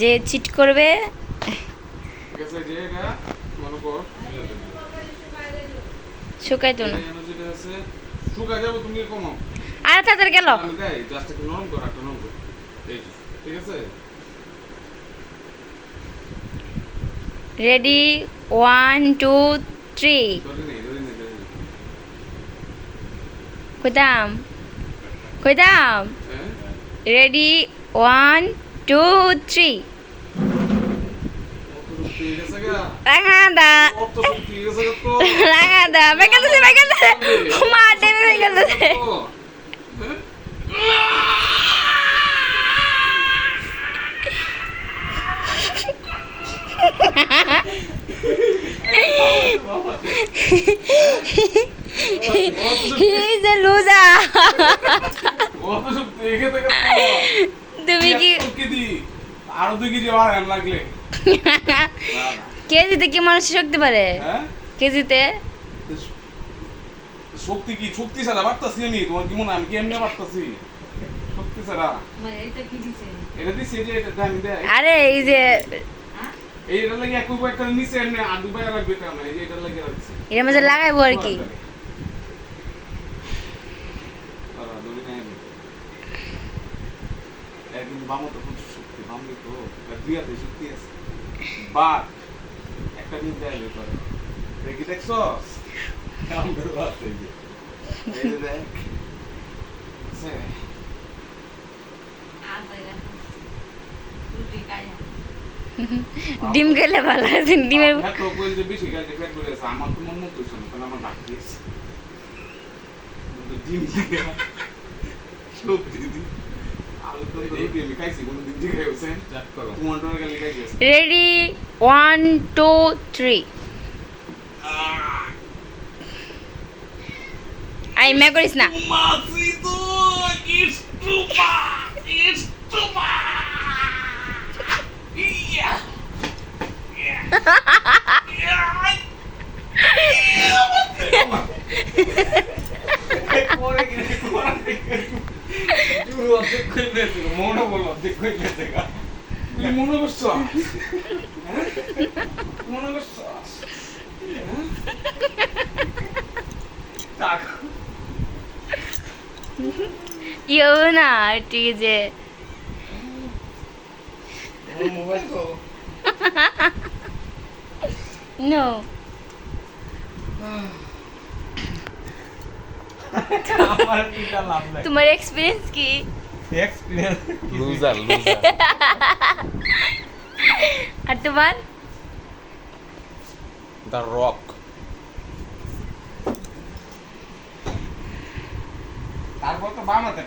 যে চিট করবে শুকাই তো না। আর তাদের গেল রেডি 1 2 3 কইতাম কইতাম রেডি 1 2 3 রাঙাদা রাঙাদা বেকালতে বেকালতে মাঠে বেকালতে He's a loser. তুমি কি আরো 2 কেজি আর লাগলে কেজিতে কি মানুষ শক্তি পারে? কেজিতে শক্তি কি শক্তি ছাড়া বাড়তাছি আমি তোমার কি মনে আমি কি এমনি বাড়তাছি শক্তি ছাড়া মানে এটা কি দিছে এটা দিছে যে এটা দাম দেয় আরে এই যে এইটা লাগি একই একটা নিচে এমনি আর দুবাই লাগবে তা মানে এটা লাগি রাখছি এর মধ্যে লাগাইবো আর কি একদিন বামো তো খুব শক্তি বামলি তো দুইয়াতে শক্তি আছে বাট একটা দিন দেয় ব্যাপারে দেখি দেখছস কাম করবো আছে এই যে দেখ সে আর বাইরে রুটি খায়া ডিম খেলে ভালো আছে ডিমের হ্যাঁ তো কইল যে বেশি গাছে ফেট করে আছে আমার তো মন মতো হইছে না কারণ আমার ডাক্তার আছে তো ডিম দিয়ে সব দিদি আলু তো রুটি আমি খাইছি কোন দিন দিয়ে খাইছে চেক করো তোমার তো গেলে খাইছে রেডি 1 2 3 আই মে করিস না Mamacito, it's too much. It's too much. Yeah. ইও না ঠিক যে নো তোমার এক্সপেরিয়েন্স কি লুজার আর তোমার দ্য রক তারপর তো বামাতে